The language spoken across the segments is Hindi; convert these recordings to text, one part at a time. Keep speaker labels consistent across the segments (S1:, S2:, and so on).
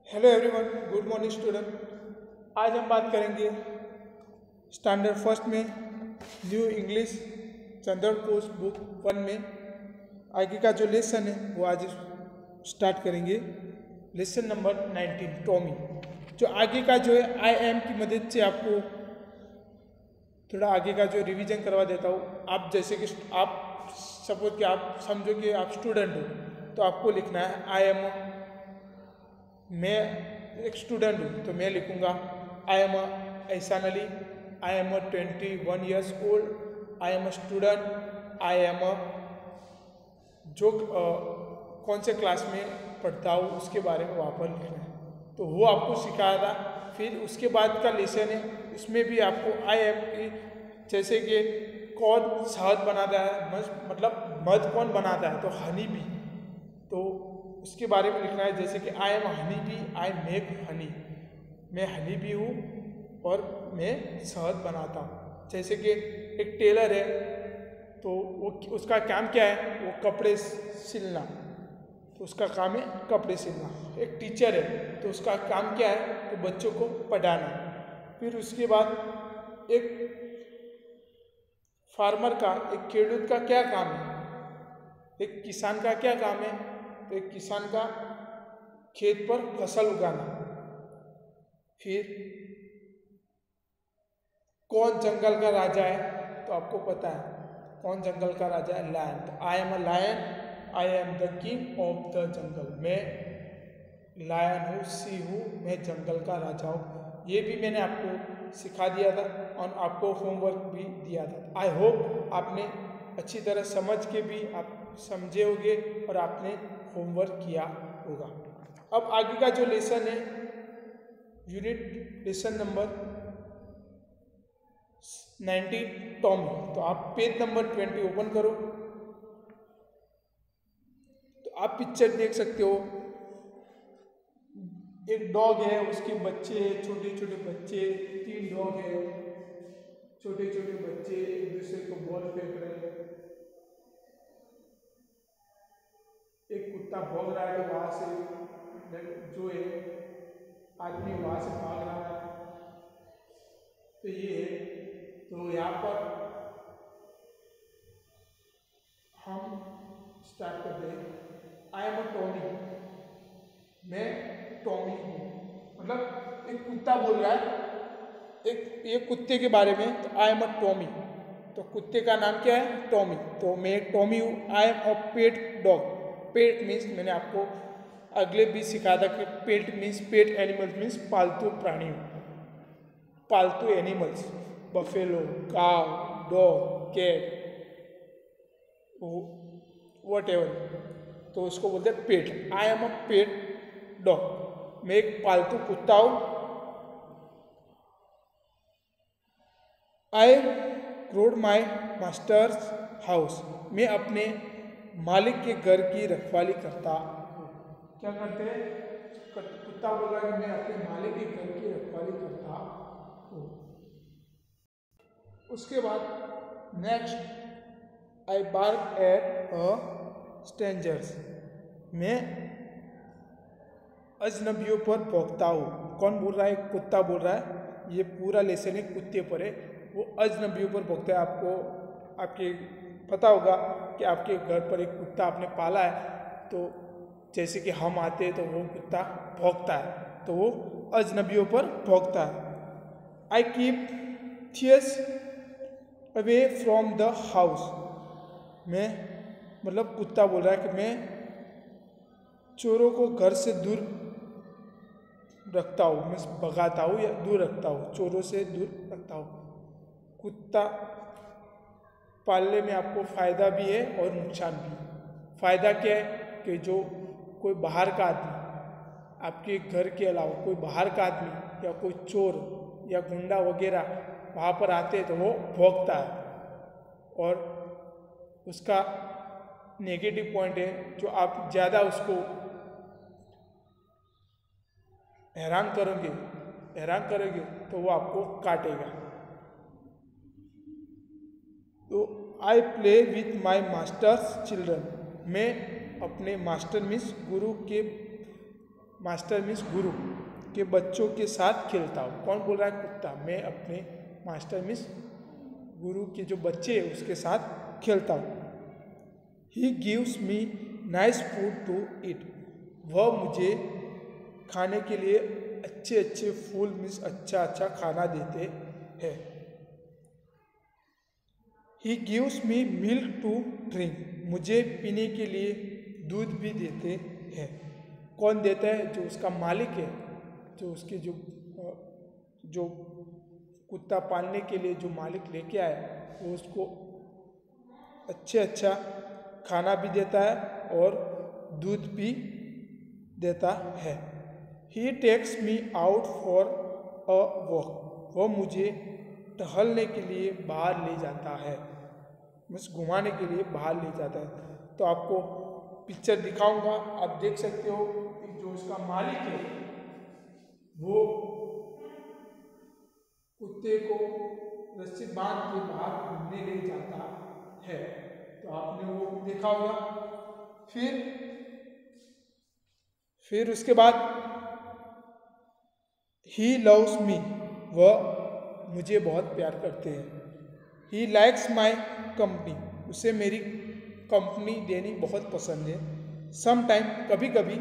S1: Hello everyone, good morning student. आज हम बात करेंगे स्टैंडर्ड फर्स्ट में न्यू इंग्लिश चंद्र कोश बुक 1 में आगे का जो लेसन है वो आज स्टार्ट करेंगे। Lesson number 19 Tommy. जो आगे का जो है आई एम की मदद से आपको थोड़ा आगे का जो रिवीजन करवा देता हूँ। आप जैसे कि आप सपोज कि आप समझो कि आप स्टूडेंट हो तो आपको लिखना है आई एम। मैं एक स्टूडेंट हूँ तो मैं लिखूँगा आई एम एहसान Ali, I am 21 years old, I am student, I am जो कौन से क्लास में पढ़ता हूँ उसके बारे में वहाँ पर लिखना है। तो वो आपको सिखाया था। फिर उसके बाद का लेसन है उसमें भी आपको आई एम की जैसे कि कौन शहद बनाता है, मतलब मध कौन बनाता है तो हनी बी, तो उसके बारे में लिखना है। जैसे कि I am honey bee, I make Honey, मैं हनी बी हूँ और मैं शहद बनाता हूँ। जैसे कि एक टेलर है तो वो उसका काम क्या है, वो कपड़े सिलना, तो उसका काम है कपड़े सिलना। एक टीचर है तो उसका काम क्या है, तो बच्चों को पढ़ाना। फिर उसके बाद एक फार्मर का, एक खेडूत का क्या काम है, एक किसान का क्या काम है, तो एक किसान का खेत पर फसल उगाना। फिर कौन जंगल का राजा है, तो आपको पता है कौन जंगल का राजा है, लायन। तो I am a lion, I am the king of the jungle, मैं लायन हूँ, सिंह हूँ, मैं जंगल का राजा हूँ। ये भी मैंने आपको सिखा दिया था और आपको होमवर्क भी दिया था। आई होप आपने अच्छी तरह समझ के भी आप समझे होंगे और आपने होमवर्क किया होगा। अब आगे का जो लेसन है यूनिट लेसन नंबर 19 टॉमी। तो आप पेज नंबर 20 ओपन करो तो आप पिक्चर देख सकते हो। एक डॉग है, उसके बच्चे, छोटे छोटे बच्चे, 3 डॉग है, छोटे छोटे बच्चे एक दूसरे को बॉल फेंक रहे हैं। एक कुत्ता भौंक रहा है तो वहां से जो है आदमी वहां से भाग रहा है। तो ये है, तो यहाँ पर हम स्टार्ट करते हैं। आई एम अ टॉमी, मैं टॉमी हूँ, मतलब एक कुत्ता बोल रहा है एक कुत्ते के बारे में, तो आई एम अ टॉमी, तो कुत्ते का नाम क्या है, टॉमी। तो मैं टॉमी हूँ। आई am a pet dog. Pet means मैंने आपको अगले भी सिखाया था कि पेट मीन्स, पेट एनिमल्स मीन्स पालतू प्राणी, पालतू एनिमल्स, बफेलो, काव, डॉग, कैट, वट एवर, तो उसको बोलते हैं पेट। आई एम अ पेट डॉग, मैं एक पालतू कुत्ता हूँ। आई रोड माई मास्टर्स हाउस, मैं अपने मालिक के घर की रखवाली करता हूँ। क्या करते हैं, कुत्ता बोल रहा है कि मैं अपने मालिक के घर की रखवाली करता हूँ। उसके बाद next, I bark at a strangers, मैं अजनबियों पर भौंकता हूँ। कौन बोल रहा है, कुत्ता बोल रहा है। ये पूरा लेसन एक कुत्ते पर है, वो अजनबियों पर भौंकता है। आपको आपके पता होगा कि आपके घर पर एक कुत्ता आपने पाला है, तो जैसे कि हम आते हैं तो वो कुत्ता भौंकता है, तो वो अजनबियों पर भौंकता है। I keep thieves away from the house, मैं, मतलब कुत्ता बोल रहा है कि मैं चोरों को घर से दूर रखता हूँ, मैं भगाता हूँ या दूर रखता हूँ, चोरों से दूर रखता हूँ। कुत्ता पालने में आपको फ़ायदा भी है और नुकसान भी। फ़ायदा क्या है कि जो कोई बाहर का आदमी, आपके घर के अलावा कोई बाहर का आदमी या कोई चोर या गुंडा वगैरह वहाँ पर आते हैं तो वो भौंकता है। और उसका नेगेटिव पॉइंट है, जो आप ज़्यादा उसको हैरान करोगे तो वो आपको काटेगा। तो I play with my masters children, मैं अपने मास्टर मीन्स गुरु के मास्टर मीन्स गुरु के बच्चों के साथ खेलता हूँ। कौन बोल रहा है? कुत्ता। मैं अपने मास्टर मीन्स गुरु के जो बच्चे हैं उसके साथ खेलता हूँ। He gives me nice food to eat. वह मुझे खाने के लिए अच्छे अच्छे फूल मीन्स अच्छा अच्छा खाना देते हैं। He gives me milk to drink. मुझे पीने के लिए दूध भी देते हैं। कौन देता है? जो उसका मालिक है, जो उसके जो कुत्ता पालने के लिए जो मालिक लेके आए वो उसको अच्छा खाना भी देता है और दूध भी देता है। He takes me out for a walk. वो मुझे टहलने के लिए बाहर ले जाता है, मीन्स घुमाने के लिए बाहर ले जाता है। तो आपको पिक्चर दिखाऊंगा, आप देख सकते हो कि जो उसका मालिक है वो कुत्ते को रस्सी बांध के बाहर घूमने ले जाता है। तो आपने वो देखा होगा। फिर उसके बाद ही लव्स मी। वह मुझे बहुत प्यार करते हैं। He likes my company. उसे मेरी कंपनी देनी बहुत पसंद है। समटाइम कभी कभी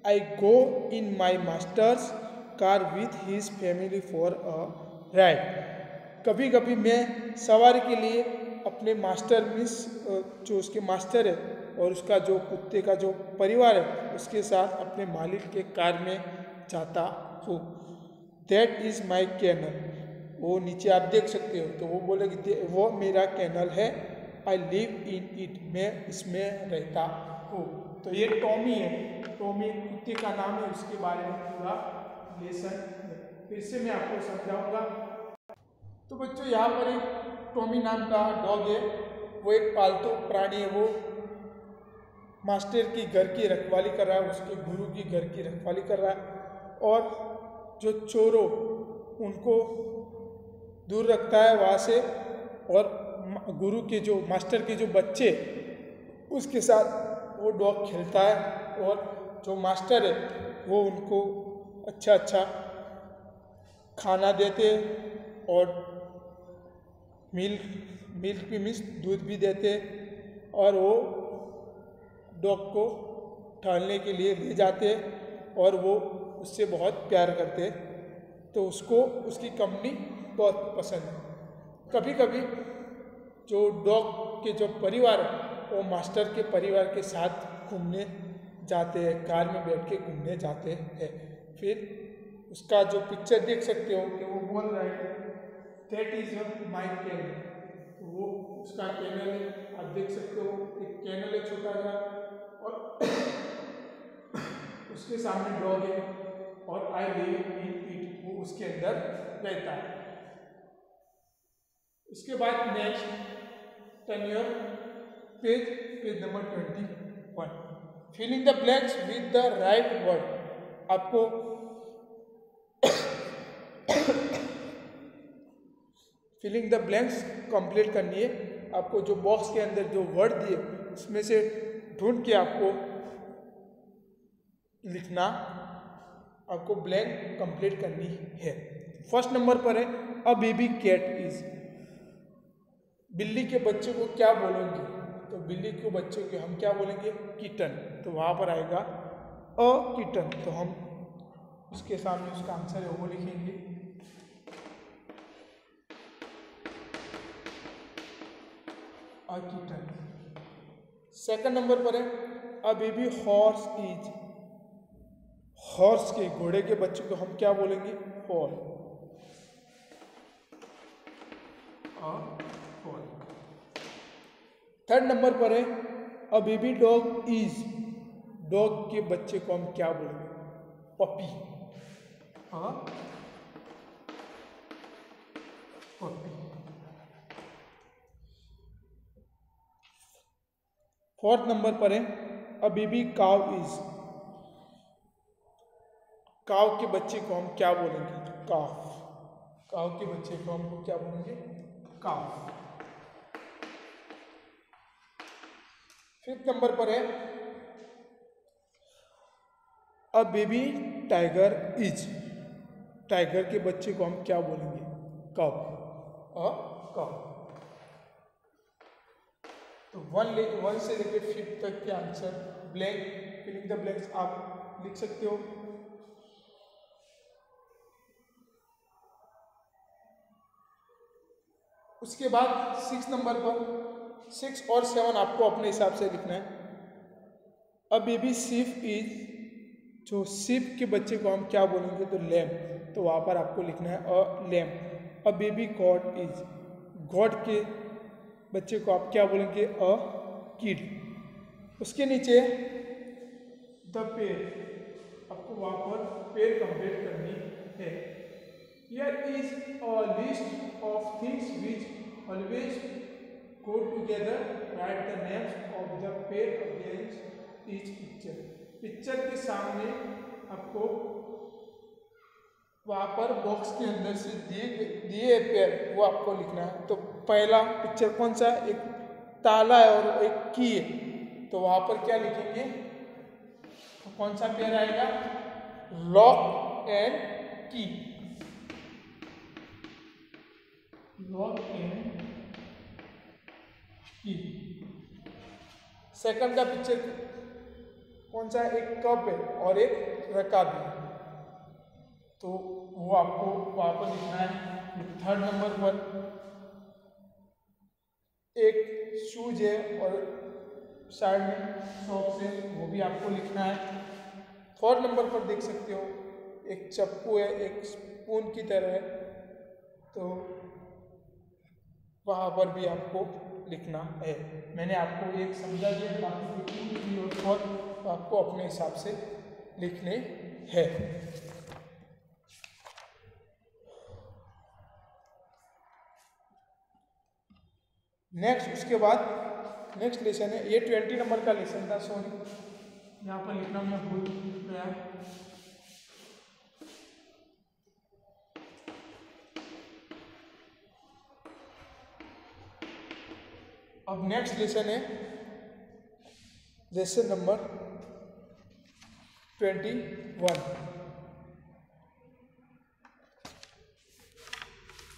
S1: I go in my master's car with his family for a ride. कभी कभी मैं सवारी के लिए अपने मास्टर मीन्स जो उसके मास्टर है और उसका जो कुत्ते का जो परिवार है उसके साथ अपने मालिक के कार में जाता हूँ। That is my kennel. वो नीचे आप देख सकते हो। तो वो बोलेगी वो मेरा कैनल है। I live in it. मैं इसमें रहता हूँ। तो ये टॉमी है। टॉमी कुत्ते का नाम है, उसके बारे में पूरा लेसन फिर से मैं आपको समझाऊंगा। तो बच्चों यहाँ पर एक टॉमी नाम का डॉग है। वो एक पालतू प्राणी है। वो मास्टर की घर की रखवाली कर रहा है, उसके गुरु की घर की रखवाली कर रहा है और जो चोरों उनको दूर रखता है वहाँ से, और गुरु के जो मास्टर के जो बच्चे उसके साथ वो डॉग खेलता है और जो मास्टर है वो उनको अच्छा खाना देते और मिल्क भी मीन्स दूध भी देते और वो डॉग को टहलने के लिए ले जाते और वो उससे बहुत प्यार करते। तो उसको उसकी कंपनी बहुत पसंद है। कभी कभी जो डॉग के जो परिवार है वो मास्टर के परिवार के साथ घूमने जाते हैं, कार में बैठ के घूमने जाते हैं। फिर उसका जो पिक्चर देख सकते हो कि वो बोल रहा है दैट इज माई कैनल। तो वो उसका कैनल है, आप देख सकते हो एक कैनल है छोटा सा और उसके सामने डॉग है और आई लिव इन इट। वो उसके अंदर रहता है। इसके बाद next turn your page number 21। Filling the blanks with the right word. आपको फिलिंग द ब्लैंक्स कंप्लीट करनी है। आपको जो बॉक्स के अंदर जो वर्ड दिए उसमें से ढूंढ के आपको लिखना, आपको ब्लैंक कंप्लीट करनी है। फर्स्ट नंबर पर है अ बेबी कैट इज। बिल्ली के बच्चे को क्या बोलेंगे? तो बिल्ली के बच्चे को हम क्या बोलेंगे? किटन। तो वहाँ पर आएगा अ किटन। तो हम उसके सामने उसका आंसर है वो लिखेंगे अ किटन। सेकंड नंबर पर है a baby horse is. Horse के घोड़े के बच्चे को हम क्या बोलेंगे? हॉर्स। थर्ड नंबर पर है a baby dog is. Dog के बच्चे को हम क्या बोलेंगे? पपी। पपी। फोर्थ नंबर पर है अ बेबी काउ इज। काव के बच्चे को हम क्या बोलेंगे? काव। काव के बच्चे को हमको क्या बोलेंगे? काव। फिफ्थ नंबर पर है a baby tiger is, tiger के बच्चे को हम क्या बोलेंगे? कब, अ कब। तो 1 से लेकर 5 तक के answer blank, filling the blanks आप लिख सकते हो। उसके बाद 6 नंबर पर 6 और 7 आपको अपने हिसाब से लिखना है। अ बेबी शिप इज, जो शिप के बच्चे को हम क्या बोलेंगे? तो लैम्प, तो वहाँ पर आपको लिखना है अ lamp. A baby God is, God के बच्चे को आप क्या बोलेंगे? A kid. उसके नीचे द पेड़, आपको वहाँ पर पेड़ कंप्लीट करनी है। Here is a list of things which always go together, right the names of the पेड़ अगेंस्ट ईच पिक्चर। पिक्चर के सामने आपको वहाँ पर बॉक्स के अंदर से दिए पेड़ वो आपको लिखना है। तो पहला पिक्चर कौन सा? एक ताला है और एक की है, तो वहाँ पर क्या लिखेंगे? तो कौन सा पेयर आएगा? लॉक एंड की, लॉक एंड की। सेकंड का पिक्चर कौन सा? एक कप है और एक रकाबी, तो वो आपको वहाँ पर लिखना है। थर्ड नंबर पर एक शूज है और साइड में सॉक्स है, वो भी आपको लिखना है। फोर्थ नंबर पर देख सकते हो एक चप्पू है, एक स्पून की तरह है, तो वहाँ पर भी आपको लिखना है। मैंने आपको एक समझा दिया, बाकी 2, 3 और 4 आपको अपने हिसाब से लिखने हैं। नेक्स्ट, उसके बाद नेक्स्ट लेसन है, ये 20 नंबर का लेसन था, सॉरी यहाँ पर लिखना मैं भूल गया। अब नेक्स्ट लेसन है लेसन नंबर 21।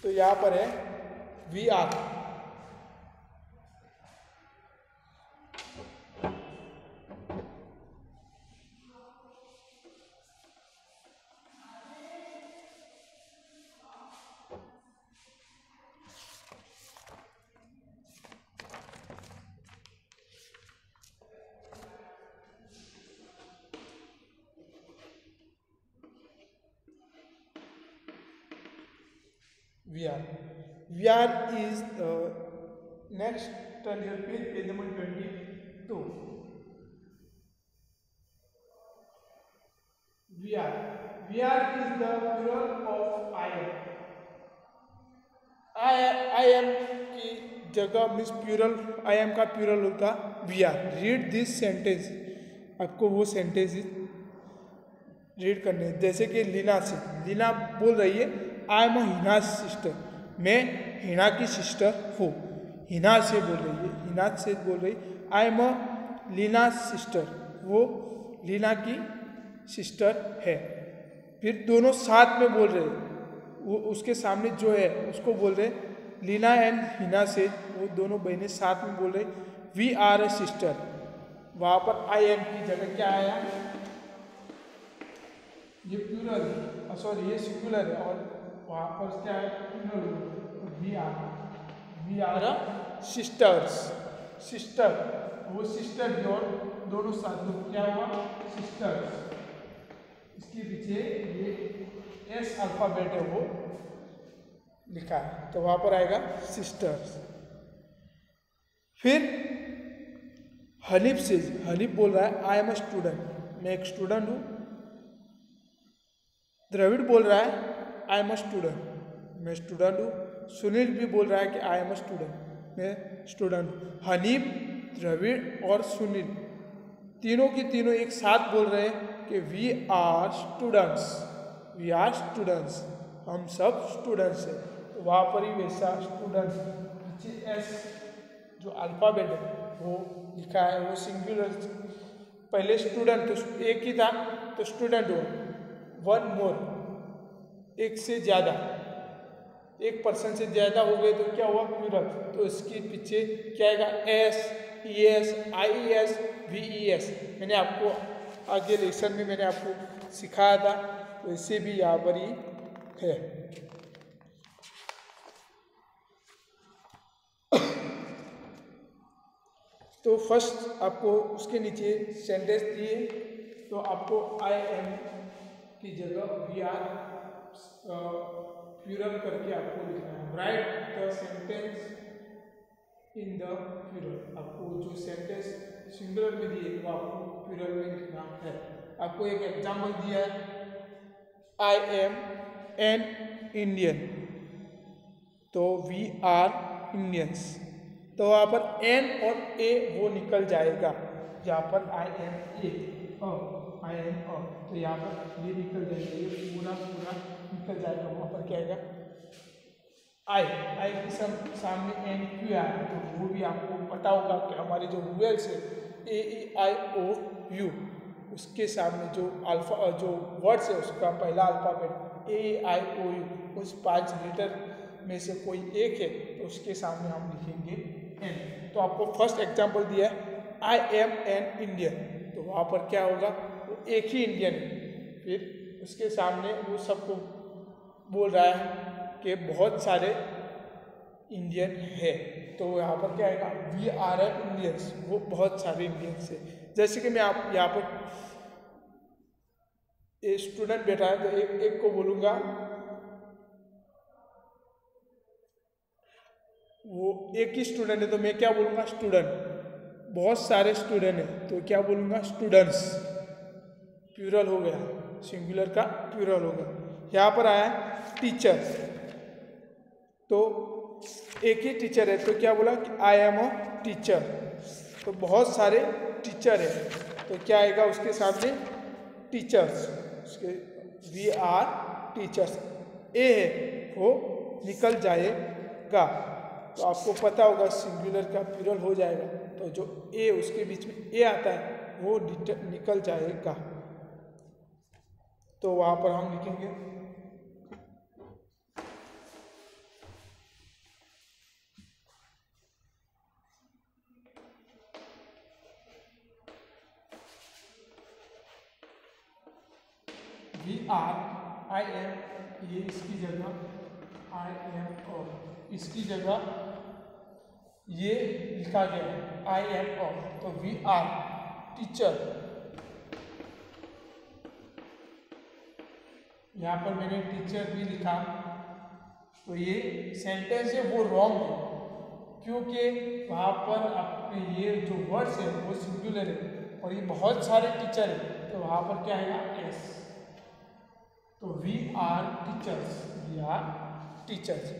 S1: तो यहाँ पर है we are. VR is next, turn your page number 22. VR is the plural of I am. I am की जगह मीन्स प्यूरल, I am का प्यूरल होगा VR। रीड दिस सेंटेंस, आपको वो सेंटेंस रीड करने हैं। जैसे कि लीना से, लीना बोल रही है आई एम हिना सिस्टर, मैं हिना की सिस्टर हूँ। हिना से बोल रही है, हिना से बोल रही आई एम लीना सिस्टर, वो लीना की सिस्टर है। फिर दोनों साथ में बोल रहे, वो उसके सामने जो है उसको बोल रहे लीना एंड हिना से, वो दोनों बहनें साथ में बोल रहे वी आर ए सिस्टर। वहाँ पर आई एम की जगह क्या आया? ये प्लूरल, सॉरी ये सिंगुलर है, और वहाँ पर क्या है? Plural. We are sisters, sister, वो सिस्टर भी और दोनों साथ में क्या हुआ? सिस्टर्स। इसके पीछे ये एस अल्फाबेट है वो लिखा है, तो वहाँ पर आएगा सिस्टर्स। फिर हनीफ से, हनीफ बोल रहा है आई एम अ स्टूडेंट, मैं एक स्टूडेंट हूँ। द्रविड़ बोल रहा है आई एम अ स्टूडेंट, मैं स्टूडेंट हूँ। सुनील भी बोल रहा है कि आई एम अ स्टूडेंट, मैं स्टूडेंट हूँ। हनीफ, द्रविड़ और सुनील तीनों की तीनों एक साथ बोल रहे हैं कि we are students, we are students, हम सब स्टूडेंट्स हैं। तो वहाँ पर ही वैसा स्टूडेंट्स पीछे एस जो अल्फ़ाबेट है वो लिखा है, वो सिंगुलर पहले स्टूडेंट तो एक ही था तो स्टूडेंट हुआ, वन मोर एक से ज़्यादा, एक पर्सन से ज़्यादा हो गए तो क्या हुआ प्लूरल, तो इसके पीछे क्या आएगा S, E S, I E S, V E S. मैंने आपको आगे लेसन में मैंने आपको सिखाया था, तो इससे भी यहाँ पर ही है। तो फर्स्ट आपको उसके नीचे सेंटेंस दिए, तो आपको आई एम की जगह वी आर प्लूरल करके आपको लिखना है। Write the sentence in the plural, आपको जो सेंटेंस सिंगुलर में दिए वो आपको प्लूरल में लिखना है। आपको एक एग्जाम्पल दिया है, आई एम एन इंडियन, तो वी आर इंडियंस, तो वहाँ पर एन और ए वो निकल जाएगा, यहाँ पर I M A, I am तो यहाँ पर ये निकल जाएगा, ये पूरा पूरा निकल जाएगा। वहाँ पर क्या आएगा आई के सामने एन क्यों आया, तो वो भी आपको पता होगा कि हमारे जो वुवेल्स है ए ई आई ओ यू, उसके सामने जो अल्फा जो वर्ड्स है उसका पहला alphabet A E I O you, उस 5 लेटर में से कोई एक है तो उसके सामने हम लिखेंगे एन। तो आपको फर्स्ट एग्जांपल दिया है आई एम एन इंडियन, तो वहाँ पर क्या होगा वो एक ही इंडियन है, फिर उसके सामने वो सबको बोल रहा है कि बहुत सारे इंडियन है, तो यहाँ पर क्या आएगा वी आर एन इंडियंस, वो बहुत सारे इंडियंस है। जैसे कि मैं आप यहाँ पर स्टूडेंट बैठा है तो एक को बोलूँगा, वो एक ही स्टूडेंट है तो मैं क्या बोलूँगा स्टूडेंट, बहुत सारे स्टूडेंट हैं तो क्या बोलूँगा स्टूडेंट्स, प्लूरल हो गया, सिंगुलर का प्लूरल हो गया। यहाँ पर आया टीचर, तो एक ही टीचर है तो क्या बोला कि आई एम अ टीचर, तो बहुत सारे टीचर है तो क्या आएगा उसके सामने टीचर्स, उसके वी आर टीचर्स, ए है वो निकल जाएगा। तो आपको पता होगा सिंगुलर का प्लूरल हो जाएगा तो जो ए उसके बीच में ए आता है वो निकल जाएगा, तो वहाँ पर हम लिखेंगे वी आर आई एम, ये इसकी जगह आई एम और इसकी जगह ये लिखा गया है आई एम और, तो वी आर टीचर। यहाँ पर मैंने टीचर भी लिखा, तो ये सेंटेंस है वो रॉन्ग है क्योंकि वहाँ पर आपके ये जो वर्ड्स है वो सिंगुलर है और ये बहुत सारे टीचर है, तो वहाँ पर क्या आएगा एस, तो we are teachers, we are teachers.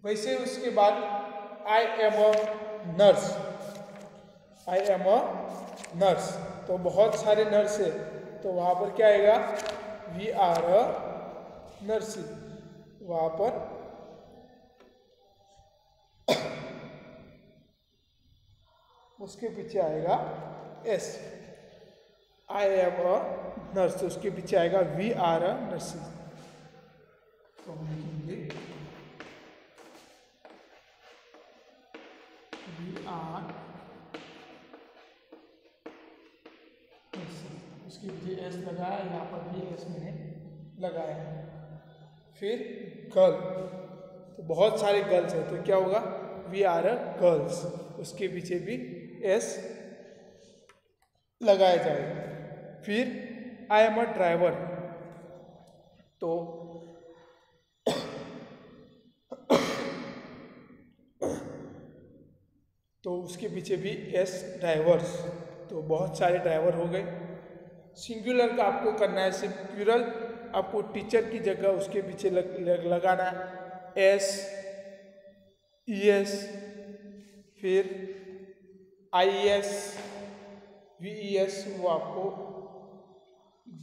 S1: वैसे उसके बाद I am a nurse, I am a nurse, तो बहुत सारे नर्स है तो वहाँ पर क्या आएगा वी आर अ नर्सिंग, वहाँ पर उसके पीछे आएगा S, I am a nurse, तो उसके पीछे आएगा वी आर अ नर्सिंग, तो हम लिखेंगे वी आर नर्सिंग, उसके पीछे एस लगाया, यहाँ पर भी एस मैंने लगाया। फिर गर्ल, तो बहुत सारे गर्ल्स हैं तो क्या होगा वी आर अ गर्ल्स, उसके पीछे भी एस लगाया जाएगा। फिर आई एम अ ड्राइवर, तो उसके पीछे भी एस ड्राइवर्स, तो बहुत सारे ड्राइवर हो गए। सिंगुलर का आपको करना है सिर्फ प्लूरल, आपको टीचर की जगह उसके पीछे लगाना है एस ई एस, फिर I S V E S, वो आपको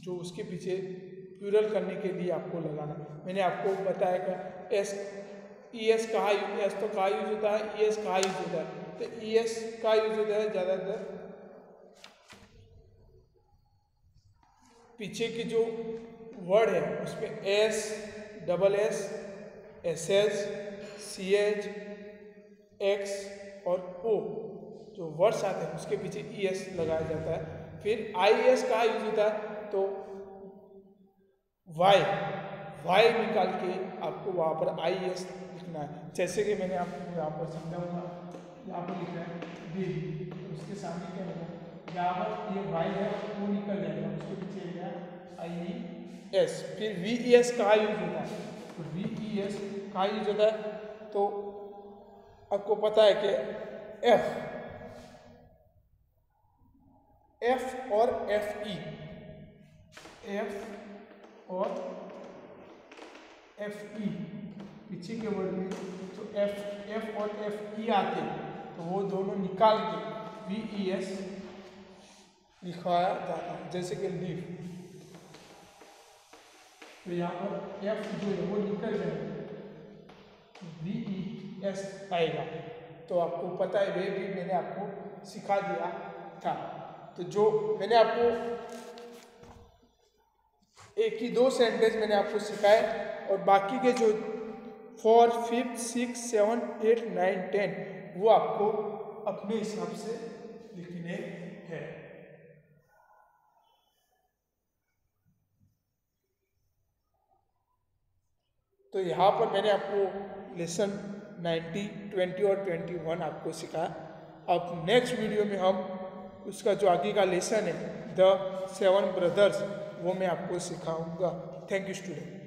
S1: जो उसके पीछे प्लूरल करने के लिए आपको लगाना है। मैंने आपको बताया कि एस ई एस कहाँ एस तो कहाँ यूज होता है, ई एस कहाँ यूज होता है, तो ई एस का यूज होता है ज़्यादातर पीछे की जो वर्ड है उसमें S, double S, S H, C H, X और ओ जो वर्ड्स आते हैं उसके पीछे ई एस लगाया जाता है। फिर आई एस का यूज होता है तो वाई निकाल के आपको वहाँ पर आई एस लिखना है। जैसे कि मैंने आपको यहाँ पर समझाऊंगा, यहाँ पर लिखना है वी, तो उसके सामने क्या होगा, यहाँ पर ये वाई है वो निकल जाएगा, उसके पीछे क्या आई एस। फिर वी ई एस का यूज होता है, तो वी ई एस का यूज होता है तो आपको पता है कि एफ और एफ ई, एफ और एफ ई पीछे के वर्ड में तो एफ और एफ ई आते तो वो दोनों निकाल के वी ई एस लिखाया जाता है। जैसे कि लीव, तो यहाँ पर एफ जो है वो निकल जाएगा, वी ई एस आएगा। तो आपको पता है, वे भी मैंने आपको सिखा दिया था। तो जो मैंने आपको एक ही 2 सेंटेंस मैंने आपको सिखाए और बाकी के जो 4, 5, 6, 7, 8, 9, 10 वो आपको अपने हिसाब से लिखने हैं। तो यहाँ पर मैंने आपको लेसन 90, 20 और 21 आपको सिखाया। अब नेक्स्ट वीडियो में हम उसका जो आगे का लेसन है द 7 ब्रदर्स वो मैं आपको सिखाऊंगा। Thank you student.